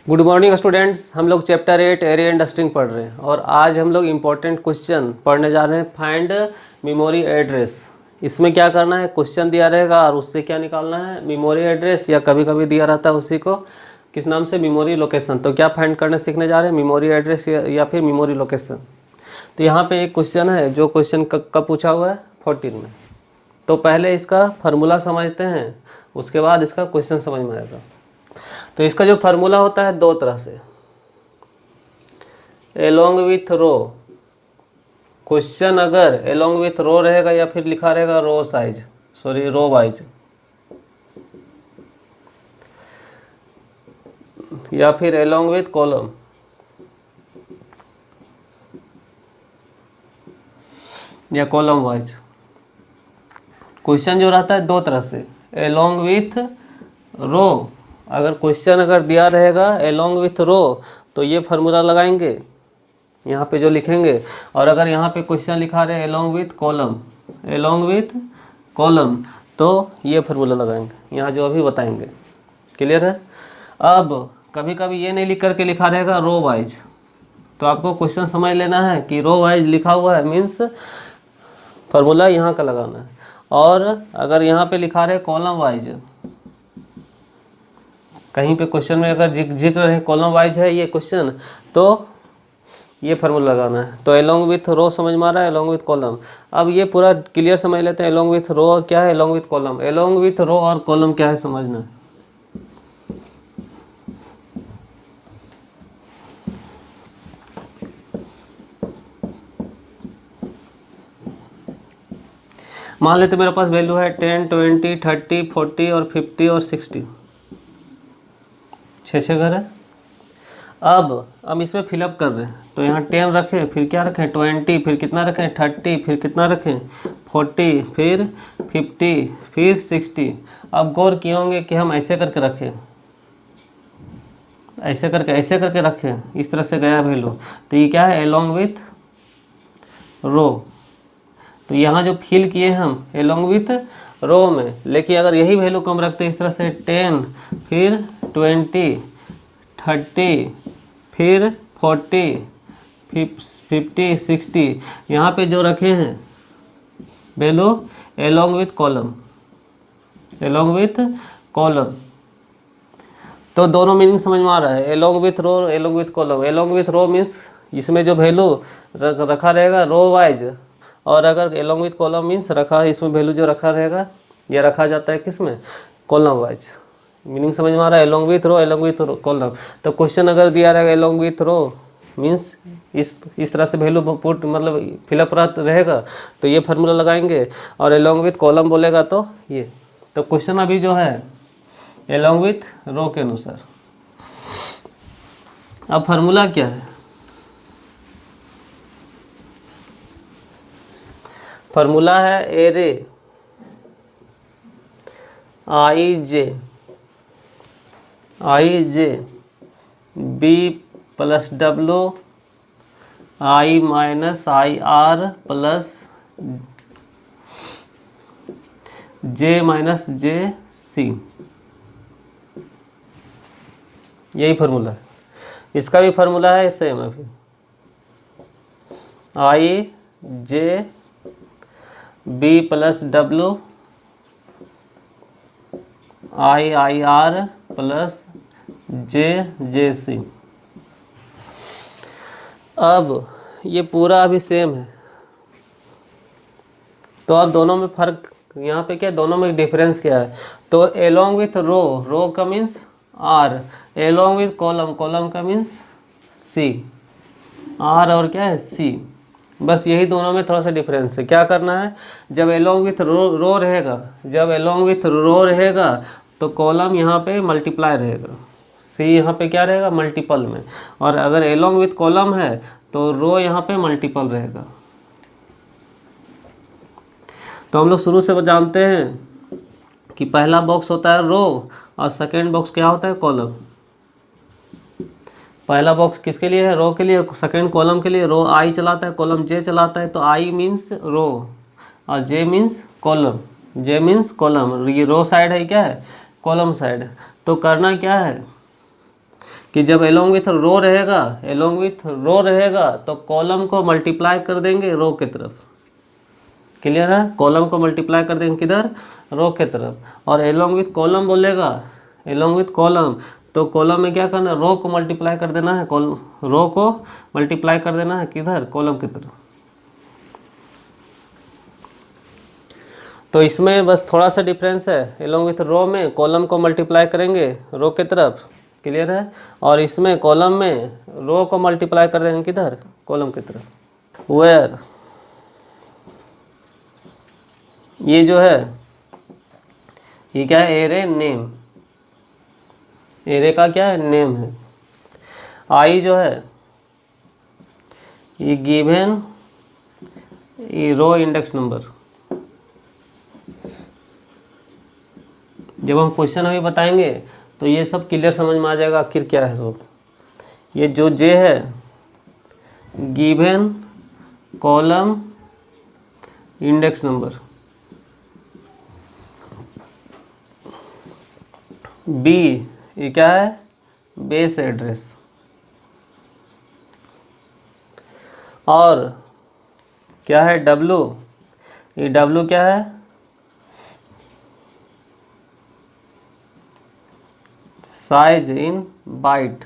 Good morning students. हम लोग chapter 8 array and string पढ़ रहे हैं और आज हम लोग इम्पोर्टेंट क्वेश्चन पढ़ने जा रहे हैं। Find memory address. इसमें क्या करना है, क्वेश्चन दिया रहेगा और उससे क्या निकालना है, मेमोरी एड्रेस, या कभी कभी दिया रहता है उसी को किस नाम से, मेमोरी लोकेशन। तो क्या फाइंड करने सीखने जा रहे हैं, मेमोरी एड्रेस या फिर मेमोरी लोकेशन। तो यहाँ पे एक क्वेश्चन है, जो क्वेश्चन कब पूछा हुआ है, 14 में। तो पहले इसका फार्मूला समझते हैं, उसके बाद इसका क्वेश्चन समझ में आएगा। तो इसका जो फार्मूला होता है दो तरह से, एलोंग विथ रो। क्वेश्चन अगर एलोंग विथ रो रहेगा या फिर लिखा रहेगा रो साइज, सॉरी रो वाइज, या फिर एलोंग विथ कॉलम, या कॉलम वाइज। क्वेश्चन जो रहता है दो तरह से, एलोंग विथ रो। अगर क्वेश्चन अगर दिया रहेगा एलोंग विथ रो तो ये फार्मूला लगाएंगे यहाँ पे जो लिखेंगे, और अगर यहाँ पे क्वेश्चन लिखा रहे along with column, along with column, तो ये फार्मूला लगाएंगे यहाँ जो अभी बताएंगे। क्लियर है। अब कभी कभी ये नहीं लिख करके लिखा रहेगा रो वाइज, तो आपको क्वेश्चन समझ लेना है कि रो वाइज लिखा हुआ है मीन्स फार्मूला यहाँ का लगाना है। और अगर यहाँ पे लिखा रहे कॉलम वाइज, कहीं पे क्वेश्चन में अगर जिक्र है कॉलम वाइज है ये क्वेश्चन, तो ये फार्मूला लगाना है। तो एलोंग विथ रो समझ में आ रहा है, एलोंग विथ कॉलम। अब ये पूरा क्लियर समझ लेते हैं, एलोंग विथ रो और क्या है, along with column. Along with row और कॉलम क्या है समझना। मान लेते मेरे पास वैल्यू है 10, 20, 30, 40 और 50 और 60, 6 घर है। अब इसमें फिलअप कर रहे हैं, तो यहाँ 10 रखें, फिर क्या रखें 20, फिर कितना रखें 30, फिर कितना रखें 40, फिर 50, फिर 60। अब गौर किए होंगे कि हम ऐसे करके रखें, ऐसे करके रखें, इस तरह से गया वैल्यू। तो ये क्या है, एलोंग विथ रो। तो यहाँ जो फिल किए हम एलोंग विथ रो में, लेकिन अगर यही वैल्यू कम रखते इस तरह से 10, फिर 20, 30, फिर 40, 50, 60, यहाँ पे जो रखे हैं value along with column, along with column. तो दोनों मीनिंग समझ में आ रहा है, along with row, along with column. Along with row means इसमें जो वैल्यू रखा रहेगा रो वाइज, और अगर एलोंग विथ कॉलम मीन्स रखा इसमें वैल्यू जो रखा रहेगा ये रखा जाता है किसमें, कॉलम वाइज। मीनिंग समझ में आ रहा है, along with row, along with column. तो क्वेश्चन अगर दिया रहेगा एलोंग विथ रो मीन्स इस तरह से वैल्यू पुट मतलब फिलअप रहेगा, तो ये फार्मूला लगाएंगे। और एलोंग विथ कॉलम बोलेगा तो ये। तो क्वेश्चन अभी जो है एलोंग विथ रो के अनुसार। अब फार्मूला क्या है, फार्मूला है array I J B plus W I minus I R plus J minus J C. यही फार्मूला है, इसका भी फार्मूला है सेम है। फिर I J B plus W I R plus J C. अब ये पूरा अभी सेम है, तो अब दोनों में फर्क यहाँ पे क्या है, दोनों में डिफरेंस क्या है। तो एलोंग विथ रो का means R, along with column का मीन्स सी। आर और क्या है सी, बस यही दोनों में थोड़ा सा डिफरेंस है। क्या करना है, जब एलोंग विथ रो रहेगा, जब एलोंग विथ रो रहेगा तो कॉलम यहाँ पे मल्टीप्लाई रहेगा, सी यहाँ पे क्या रहेगा मल्टीपल में। और अगर एलोंग विथ कॉलम है तो रो यहाँ पे मल्टीपल रहेगा। तो हम लोग शुरू से जानते हैं कि पहला बॉक्स होता है रो और सेकेंड बॉक्स क्या होता है, कॉलम। पहला बॉक्स किसके लिए है, रो के लिए। सेकेंड कॉलम के लिए, रो आई चलाता है, कॉलम जे चलाता है। तो आई मीन्स रो और जे मीन्स कॉलम, जे मीन्स कॉलम। ये रो साइड है, क्या है कॉलम साइड। तो करना क्या है कि जब एलोंग विथ रो रहेगा, एलोंग विथ रो रहेगा तो कॉलम को मल्टीप्लाई कर देंगे रो की तरफ। क्लियर है? कॉलम को मल्टीप्लाई कर देंगे किधर? रो की तरफ। और एलोंग विथ कॉलम बोलेगा, एलोंग विथ कॉलम, तो कॉलम में क्या करना है? रो को मल्टीप्लाई कर देना है, रो को मल्टीप्लाई कर देना है किधर? कॉलम की तरफ। तो इसमें बस थोड़ा सा डिफरेंस है, एलोंग विथ रो में कॉलम को मल्टीप्लाई करेंगे रो की तरफ। क्लियर है? और इसमें कॉलम में रो को मल्टीप्लाई कर देंगे किधर? कॉलम की तरफ। वेयर, ये जो है ये क्या है? एरे नेम, एरे का क्या है? नेम है। आई जो है ये गिवन ये रो इंडेक्स नंबर। जब हम क्वेश्चन अभी बताएंगे तो ये सब क्लियर समझ में आ जाएगा आखिर क्या है। सो ये जो जे है given column index number, B ये क्या है? बेस एड्रेस, और क्या है? डब्लू, ये डब्लू क्या है? Size in byte.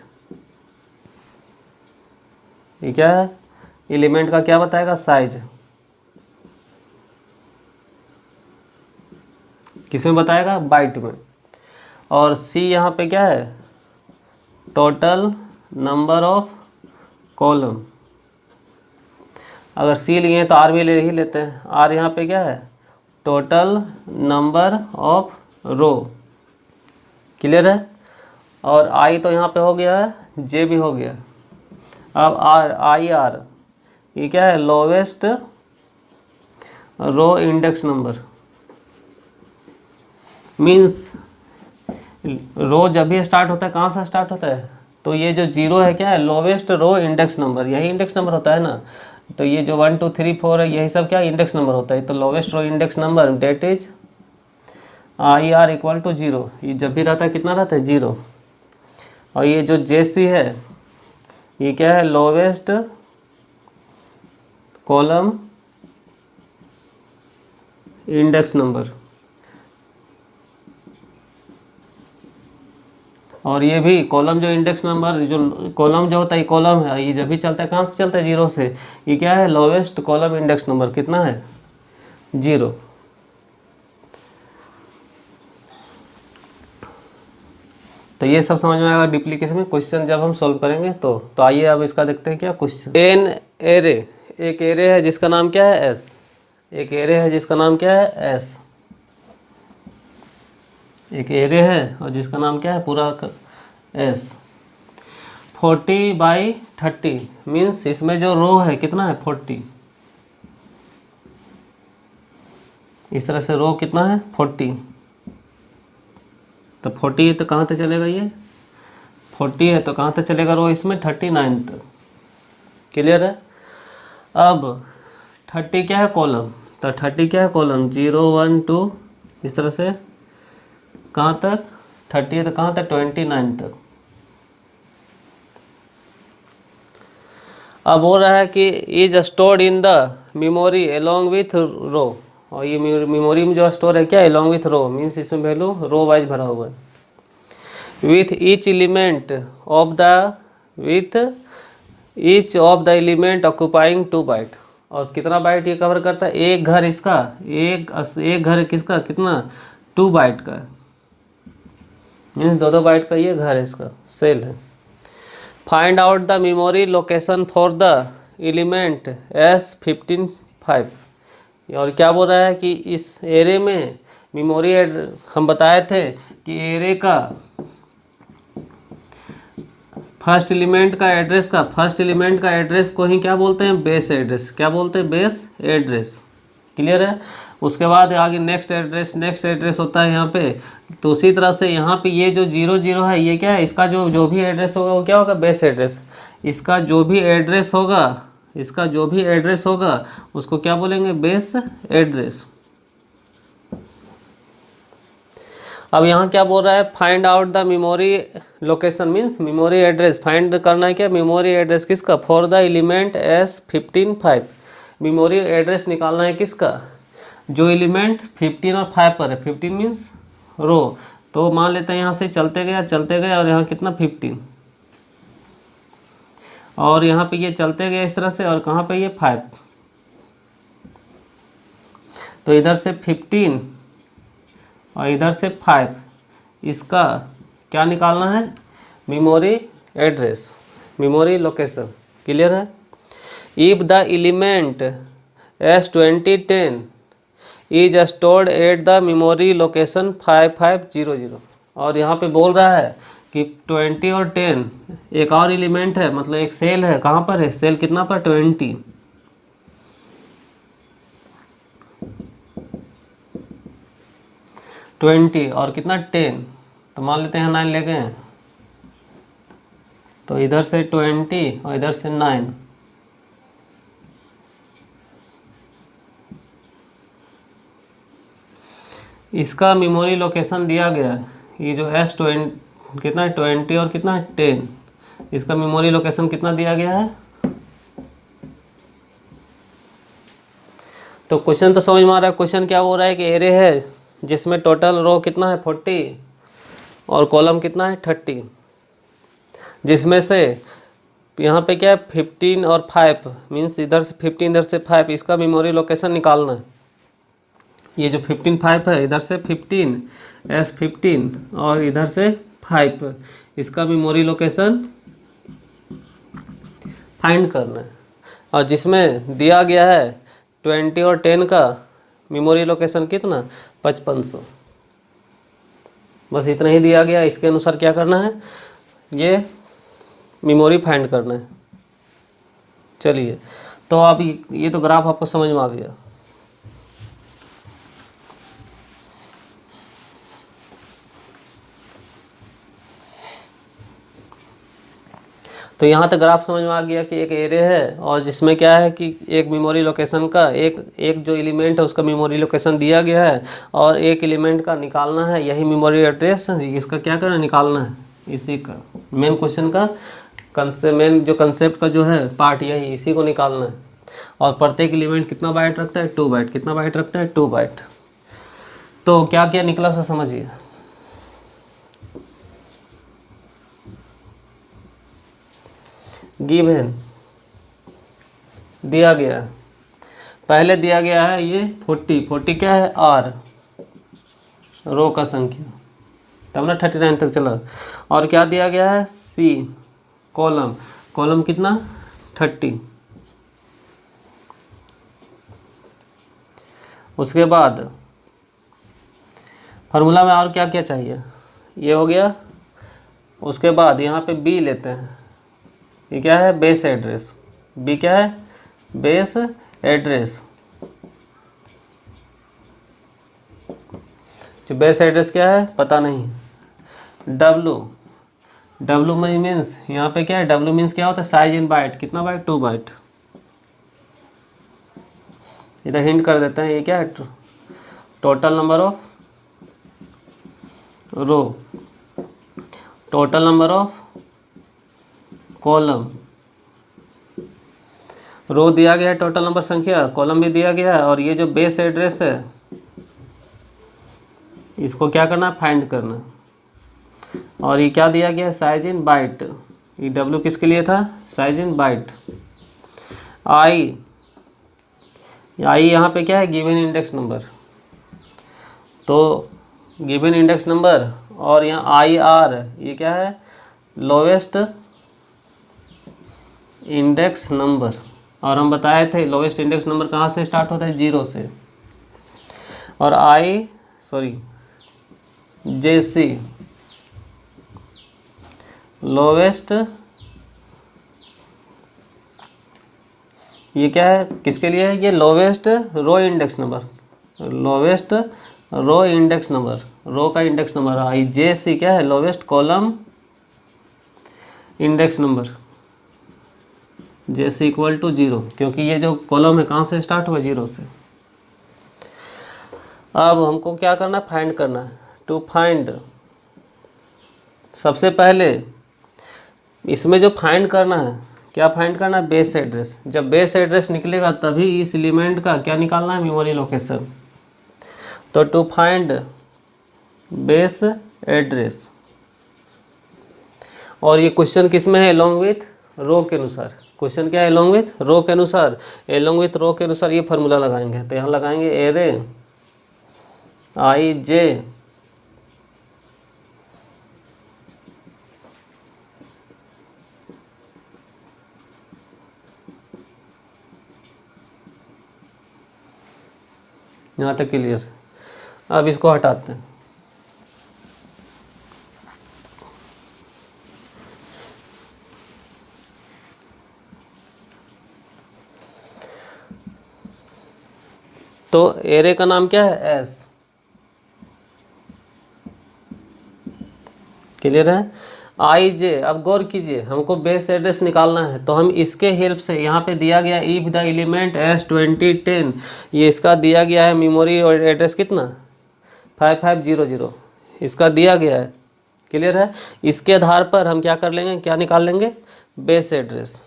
ये क्या है? एलिमेंट का क्या बताएगा? साइज। किसमें बताएगा? बाइट में। और सी यहाँ पे क्या है? Total number of column. अगर सी लिए तो आर भी ले ही लेते हैं। आर यहाँ पे क्या है? Total number of row. Clear है? और आई तो यहाँ पे हो गया है, जे भी हो गया। अब आर, आई आर ये क्या है? Lowest row index number. Means रो जब भी स्टार्ट होता है कहाँ से स्टार्ट होता है? तो ये जो जीरो है क्या है? लोवेस्ट रो इंडेक्स नंबर, यही इंडेक्स नंबर होता है ना। तो ये जो 1 2 3 4 है यही सब क्या इंडेक्स नंबर होता है। तो lowest row index number that is I R equal to 0। ये जब भी रहता है कितना रहता है? 0। और ये जो जे सी है ये क्या है? Lowest column index number. और ये भी कॉलम जो इंडेक्स नंबर, जो कॉलम जो होता है ये कॉलम है, ये जब भी चलता है कहाँ से चलता है? 0 से। ये क्या है? लोवेस्ट कॉलम इंडेक्स नंबर कितना है? 0। तो ये सब समझ में आएगा डुप्लीकेशन में क्वेश्चन जब हम सॉल्व करेंगे तो आइए अब इसका देखते हैं क्या क्वेश्चन। एन एरे, एक एरे है जिसका नाम क्या है? एस। एक एरे है जिसका नाम क्या है? एस। एक एरे है और जिसका नाम क्या है? पूरा एस। 40/30 मीन्स इसमें जो रो है कितना है? 40। इस तरह से रो कितना है? 40। तो 40 है तो कहाँ तक चलेगा? ये 40 है तो कहाँ तक चलेगा रो? इसमें 39 तक। क्लियर है? अब 30 क्या है? कॉलम। तो 30 क्या है? कॉलम 0 1 2 इस तरह से कहाँ तक? 30 है तो कहाँ तक? 29 तक। अब हो रहा है कि is stored in the memory along with row. और ये मेमोरी में जो स्टोर है क्या? एलोंग विथ रो मीन्स इसमें वैल्यू रो वाइज भरा हुआ है। With each element of the with each of the element occupying 2 byte. और कितना बाइट ये कवर करता है? एक घर इसका, एक घर किसका? कितना? 2 बाइट का, मीन्स 2 बाइट का ये घर है, इसका सेल है। Find out the memory location for the element S15/5। और क्या बोल रहा है कि इस एरे में मेमोरी हम बताए थे कि एरे का फर्स्ट एलिमेंट का एड्रेस को ही क्या बोलते हैं? Base address. क्या बोलते हैं? Base address. क्लियर है? उसके बाद आगे नेक्स्ट एड्रेस होता है यहाँ पे। तो उसी तरह से यहाँ पे ये जो 0 0 है ये क्या है? इसका जो भी एड्रेस होगा वो क्या होगा? Base address. इसका जो भी एड्रेस होगा उसको क्या बोलेंगे? Base address. अब यहाँ क्या बोल रहा है, find out the memory location, means memory address find करना है। क्या मेमोरी एड्रेस किसका, for the element S15 memory address निकालना है किसका, जो एलिमेंट 15 और 5 पर है। 15 मीन्स रो, तो मान लेते हैं यहाँ से चलते गए और यहाँ कितना 15, और यहाँ पे ये चलते गए इस तरह से, और कहाँ पे ये 5, तो इधर से 15 और इधर से 5, इसका क्या निकालना है, memory address, memory location. Clear है। If the element S2010 is stored at the memory location 5500, और यहाँ पे बोल रहा है कि 20 और 10 एक और एलिमेंट है, मतलब एक सेल है, कहाँ पर है, सेल कितना पर 20 और कितना 10, तो मान लेते हैं 9 ले गए हैं, तो इधर से 20 और इधर से 9, इसका मेमोरी लोकेशन दिया गया है। ये जो S20 कितना 20 और कितना 10, इसका मेमोरी लोकेशन कितना दिया गया है। तो क्वेश्चन तो समझ में आ रहा है। क्वेश्चन क्या बोल रहा है कि एरे है जिसमें टोटल रो कितना है 40 और कॉलम कितना है 30, जिसमें से यहाँ पे क्या है 15 और 5, मीन्स इधर से 15 इधर से 5, इसका मेमोरी लोकेशन निकालना है। ये जो 15 5 है, इधर से 15 S15 और इधर से 5, इसका मेमोरी लोकेशन फाइंड करना है। और जिसमें दिया गया है 20 और 10 का मेमोरी लोकेशन कितना 5500, बस इतना ही दिया गया। इसके अनुसार क्या करना है, ये मेमोरी फाइंड करना है। चलिए, तो अब ये तो ग्राफ आपको समझ में आ गया। तो यहाँ तक ग्राफ समझ में आ गया कि एक एरे है और जिसमें क्या है कि एक मेमोरी लोकेशन का एक जो एलिमेंट है उसका मेमोरी लोकेशन दिया गया है, और एक एलिमेंट का निकालना है, यही मेमोरी एड्रेस इसका क्या करना है, निकालना है। इसी का मेन क्वेश्चन का मेन जो कंसेप्ट का जो है पार्ट यही, इसी को निकालना है। और प्रत्येक एलिमेंट कितना बाइट रखता है 2 बाइट, कितना बाइट रखता है 2 बाइट। तो क्या क्या निकला सो समझिए। गिवन दिया गया, पहले दिया गया है ये 40 क्या है R, रो का संख्या, तब ना 39 तक चला। और क्या दिया गया है C, कॉलम कितना 30। उसके बाद फार्मूला में और क्या क्या चाहिए, ये हो गया। उसके बाद यहाँ पे B लेते हैं, ये क्या है बेस एड्रेस, B क्या है बेस एड्रेस। जो बेस एड्रेस क्या है पता नहीं। W मीन्स यहाँ पे क्या है, W मीन्स क्या होता है साइज इन बाइट, कितना बाइट 2 बाइट। इधर हिंट कर देते हैं, ये क्या है total number of row, total number of column. Row दिया गया है टोटल नंबर संख्या, कॉलम भी दिया गया है, और ये जो बेस एड्रेस है इसको क्या करना है फाइंड करना। और ये क्या दिया गया है साइज इन बाइट, ये W किसके लिए था साइज इन बाइट। I यहाँ पे क्या है गिवन इंडेक्स नंबर, तो गिवन इंडेक्स नंबर। और यहाँ IR ये क्या है लोवेस्ट इंडेक्स नंबर, और हम बताए थे लोवेस्ट इंडेक्स नंबर कहाँ से स्टार्ट होता है 0 से। और JC लोवेस्ट, ये क्या है किसके लिए है, ये lowest row index number, lowest row index number, row का इंडेक्स नंबर। JC क्या है lowest column index number, JC equal to 0, क्योंकि ये जो कॉलम है कहाँ से स्टार्ट हुआ 0 से। अब हमको क्या करना है फाइंड करना है टू फाइंड, सबसे पहले इसमें जो फाइंड करना है, क्या फाइंड करना है, बेस एड्रेस। जब बेस एड्रेस निकलेगा तभी इस एलिमेंट का क्या निकालना है, मेमोरी लोकेशन। तो टू फाइंड बेस एड्रेस, और ये क्वेश्चन किस में है, एलोंग विथ रो के अनुसार। क्वेश्चन क्या है, एलोंग विथ रो के अनुसार। एलोंग विथ रो के अनुसार ये फार्मूला लगाएंगे, तो यहाँ लगाएंगे एरे आई जे यहाँ तक क्लियर। अब इसको हटाते हैं। तो एरे का नाम क्या है, एस। क्लियर है। आई जे, अब गौर कीजिए, हमको बेस एड्रेस निकालना है, तो हम इसके हेल्प से, यहाँ पे दिया गया इफ द एलिमेंट S2010, ये इसका दिया गया है मेमोरी और एड्रेस कितना 5500, इसका दिया गया है। क्लियर है। इसके आधार पर हम क्या कर लेंगे, क्या निकाल लेंगे, बेस एड्रेस।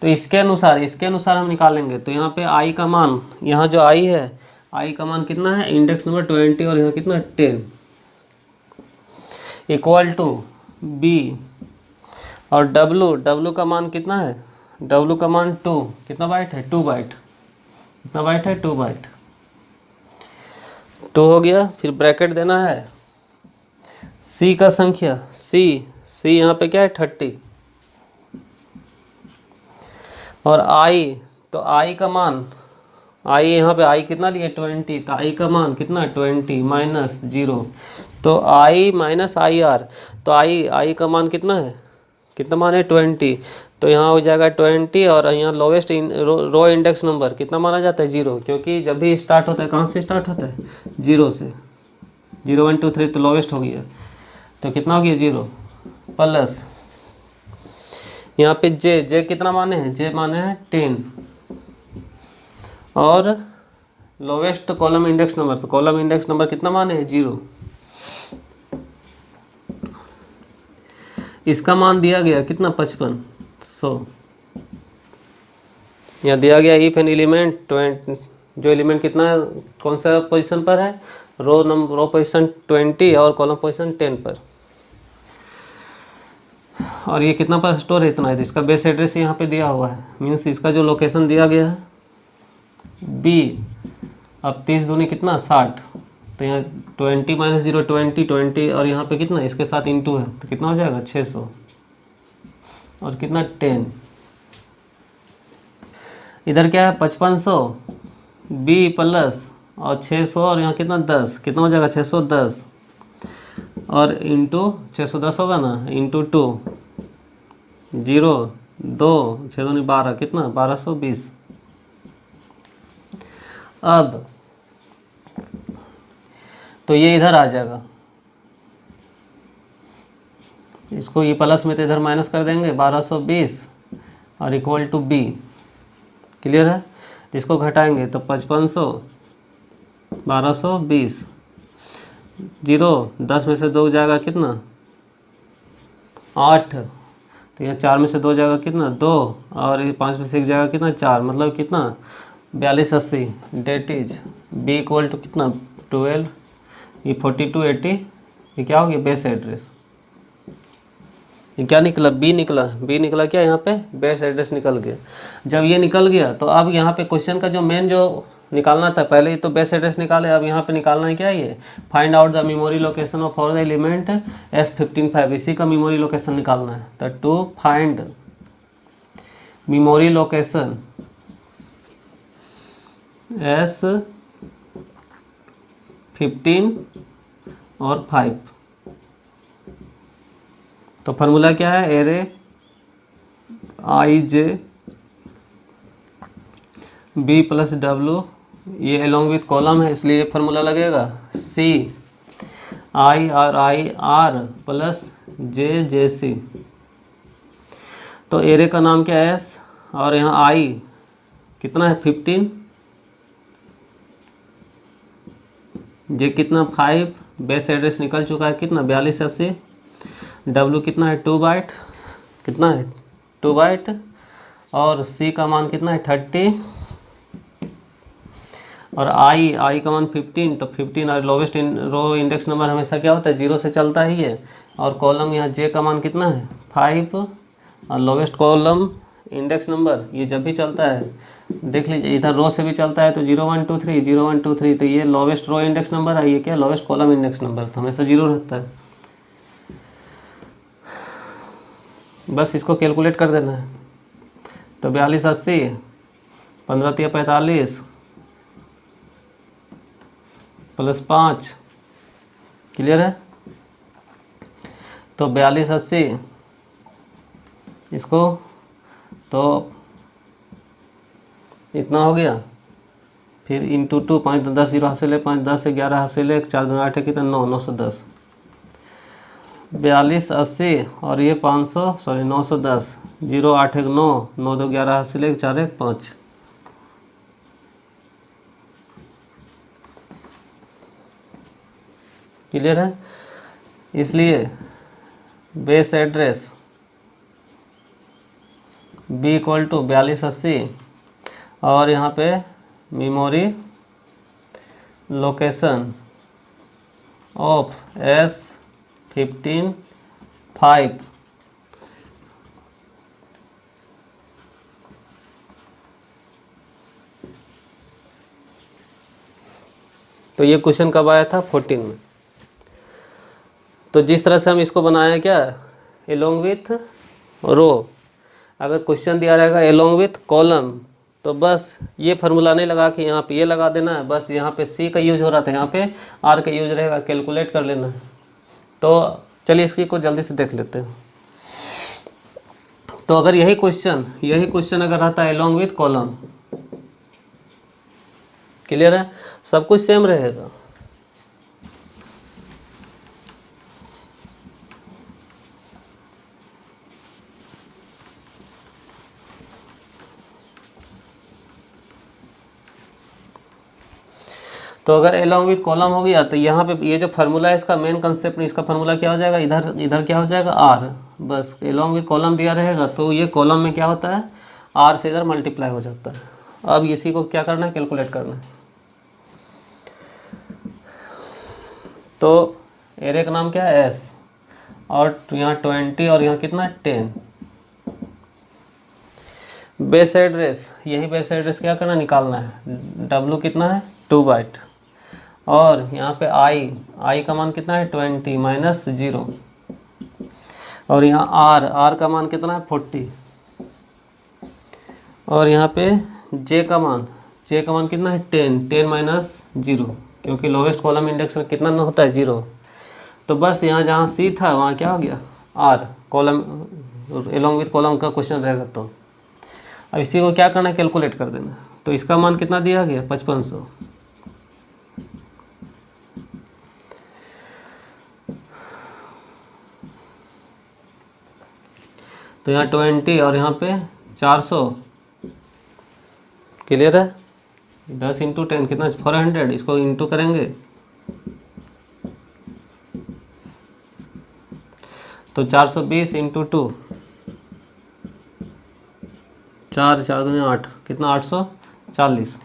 तो इसके अनुसार हम निकालेंगे। तो यहाँ पे आई का मान, यहाँ जो आई है, आई का मान कितना है, इंडेक्स नंबर 20 और यहाँ कितना 10, इक्वल टू बी, और डब्लू का मान कितना है, डब्लू का मान 2, कितना बाइट है, 2 बाइट, कितना बाइट है, 2 बाइट, 2 हो गया। फिर ब्रैकेट देना है सी का संख्या, सी यहाँ पे क्या है 30, और आई, तो आई का मान, आई यहाँ पे आई कितना लिए 20, तो आई का मान कितना 20 माइनस 0, तो आई माइनस आई आर, तो आई का मान कितना है, कितना मान है 20, तो यहाँ हो जाएगा 20, और यहाँ लोवेस्ट रो इंडेक्स नंबर कितना माना जाता है 0, क्योंकि जब भी स्टार्ट होता है कहाँ से स्टार्ट होता है, 0 से, 0 1 2 3 तो लोवेस्ट हो गया, तो कितना हो गया 0, प्लस यहाँ पे जे कितना माने हैं, जे माने हैं 10, और लोवेस्ट कॉलम इंडेक्स नंबर, तो कॉलम इंडेक्स नंबर कितना माने हैं 0, इसका मान दिया गया कितना 5500। यहाँ दिया गया इफ एन एलिमेंट 20, जो एलिमेंट कितना है, कौन सा पोजीशन पर है, रो पोजीशन 20 और कॉलम पोजीशन 10 पर, और ये कितना पर स्टोर है, इतना है। इसका बेस एड्रेस यहाँ पे दिया हुआ है, मीन्स इसका जो लोकेशन दिया गया है बी। अब 30 दूनी कितना 60, तो यहाँ 20 माइनस 0 20, और यहाँ पे कितना इसके साथ इंटू है, तो कितना हो जाएगा 600, और कितना 10, इधर क्या है 5500 बी प्लस और 600, और यहाँ कितना 10, कितना हो जाएगा 610, और इंटू 610 होगा ना, इंटू 2 0 2 6 दूनी 12, कितना 1220। अब तो ये इधर आ जाएगा, इसको ये प्लस में तो इधर माइनस कर देंगे 1220, और इक्वल टू बी। क्लियर है। इसको घटाएंगे तो 5500 1220, 0 10 में से 2 जाएगा कितना 8, तो यहाँ 4 में से 2 जाएगा कितना 2, और ये 5 में से 1 जाएगा कितना 4, मतलब कितना 4280। That is B equal to कितना 12, ये 4280, ये क्या हो गया बेस एड्रेस। ये क्या निकला, बी निकला क्या, यहाँ पे बेस एड्रेस निकल गया। जब ये निकल गया तो अब यहाँ पे क्वेश्चन का जो मेन जो निकालना था, पहले ही तो बेस एड्रेस निकाले, अब यहाँ पे निकालना है क्या, ये find out the memory location of for the element S155, इसी का मेमोरी लोकेशन निकालना है। तो to find memory location S15 और 5, तो फार्मूला क्या है, array I J B plus W, ये अलोंग विथ कॉलम है इसलिए फार्मूला लगेगा सी आई आर प्लस जे सी। तो एरे का नाम क्या है एस, और यहाँ आई कितना है 15, जे कितना 5, बेस एड्रेस निकल चुका है कितना 4280। W कितना है 2 बाइट, कितना है 2 बाइट, और C का मान कितना है 30, और I का मान 15। तो 15 और लोवेस्ट रो इंडेक्स नंबर हमेशा क्या होता है 0 से चलता ही है। और कॉलम यहाँ J का मान कितना है 5, और लोवेस्ट कॉलम इंडेक्स नंबर ये जब भी चलता है देख लीजिए, इधर रो से भी चलता है तो 0 1 2 3 0 1 2 3, तो ये लोवेस्ट रो इंडेक्स नंबर है, ये क्या लोवेस्ट कॉलम इंडेक्स नंबर, तो हमेशा 0 रहता है। बस इसको कैलकुलेट कर देना है। तो 4280 15 × 45 प्लस 5, क्लियर है। तो 4280 इसको तो इतना हो गया, फिर इंटू 2, 5 10 0 हासिल है, 5 10 से 11 हासिल है, 4 2 8 है कितना 9, 910। 4280 और ये 500 सॉरी 910, 0 8 1 9, 9 2 11 हासिल है, 4 1 5। क्लियर है। इसलिए बेस एड्रेस B = 4280 और यहाँ पे मेमोरी लोकेशन ऑफ S15 5। तो ये क्वेश्चन कब आया था 14 में। तो जिस तरह से हम इसको बनाए क्या एलोंग विथ रो, अगर क्वेश्चन दिया रहेगा एलोंग विथ कॉलम तो बस ये फार्मूला नहीं लगा कि यहाँ पे ये लगा देना है, बस यहाँ पे C का यूज हो रहा था, यहाँ पे R का यूज रहेगा, कैलकुलेट कर लेना है। तो चलिए इसकी को जल्दी से देख लेते हैं। तो अगर यही क्वेश्चन अगर रहता है एलोंग विथ कॉलम, क्लियर है, सब कुछ सेम रहेगा। तो अगर एलोंग विथ कॉलम हो गया तो यहाँ पे ये जो फार्मूला है इसका मेन कंसेप्ट, इसका फार्मूला क्या हो जाएगा, इधर क्या हो जाएगा R, बस एलोंग विथ कॉलम दिया रहेगा तो ये कॉलम में क्या होता है R से इधर मल्टीप्लाई हो जाता है। अब इसी को क्या करना है कैलकुलेट करना है। तो एरे का नाम क्या है S, और यहाँ 20 और यहाँ कितना 10। बेस एड्रेस, यही बेस एड्रेस क्या करना निकालना है, W कितना है 2 बाइट, और यहाँ पे I का मान कितना है 20 माइनस 0, और यहाँ R का मान कितना है 40, और यहाँ पे J का मान कितना है 10 माइनस 0, क्योंकि लोवेस्ट कॉलम इंडेक्स में कितना ना होता है 0। तो बस यहाँ जहाँ C था वहाँ क्या हो गया R, column along with column का क्वेश्चन रहेगा। तो अब इसी को क्या करना है कैलकुलेट कर देना। तो इसका मान कितना दिया गया 5500, तो यहाँ 20 और यहाँ पे 400, क्लियर है। 10 × 10 कितना 400, इसको इंटू करेंगे तो 420 × 2, 4 4 दूनी 8 कितना 840।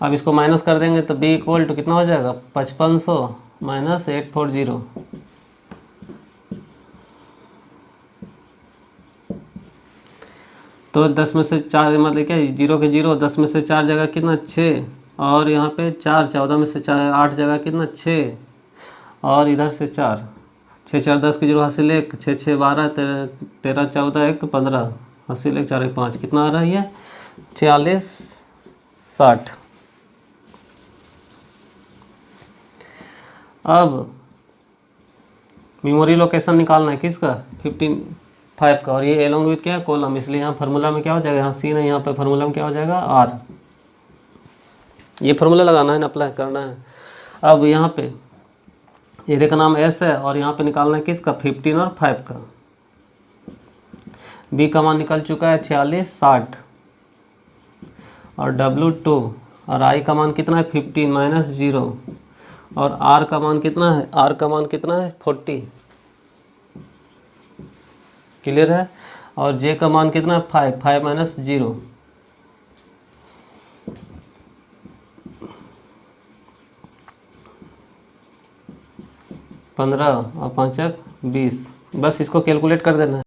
अब इसको माइनस कर देंगे तो B = कितना हो जाएगा 5500 माइनस 840। तो 10 में से 4 मतलब क्या 0 के 0, 10 में से 4 जगह कितना 6, और यहाँ पे 4, 14 में से 4 8 जगह कितना 6, और इधर से 4, 6 4 10 के 0 हासिल 1, 6 6 12 13 14 1 15 हासिल 1 4 1 5, कितना आ रहा है ये 46 60। अब मेमोरी लोकेशन निकालना है किसका 15 5 का, और ये एलोंग विथ क्या है कॉलम, इसलिए यहाँ फार्मूला में क्या हो जाएगा, यहाँ C नहीं, यहाँ पे फार्मूला में क्या हो जाएगा R। ये फार्मूला लगाना है ना, अप्लाई करना है। अब यहाँ पे एरे का नाम S है और यहाँ पे निकालना है किसका 15 और 5 का। B का मान निकल चुका है 46 60, और W2 और आई का मान कितना है 15 माइनस 0, और आर का मान कितना है, आर का मान कितना है 40। क्लियर है। और जे का मान कितना है 5, 5 माइनस 0, 15 और 5 20। बस इसको कैलकुलेट कर देना है।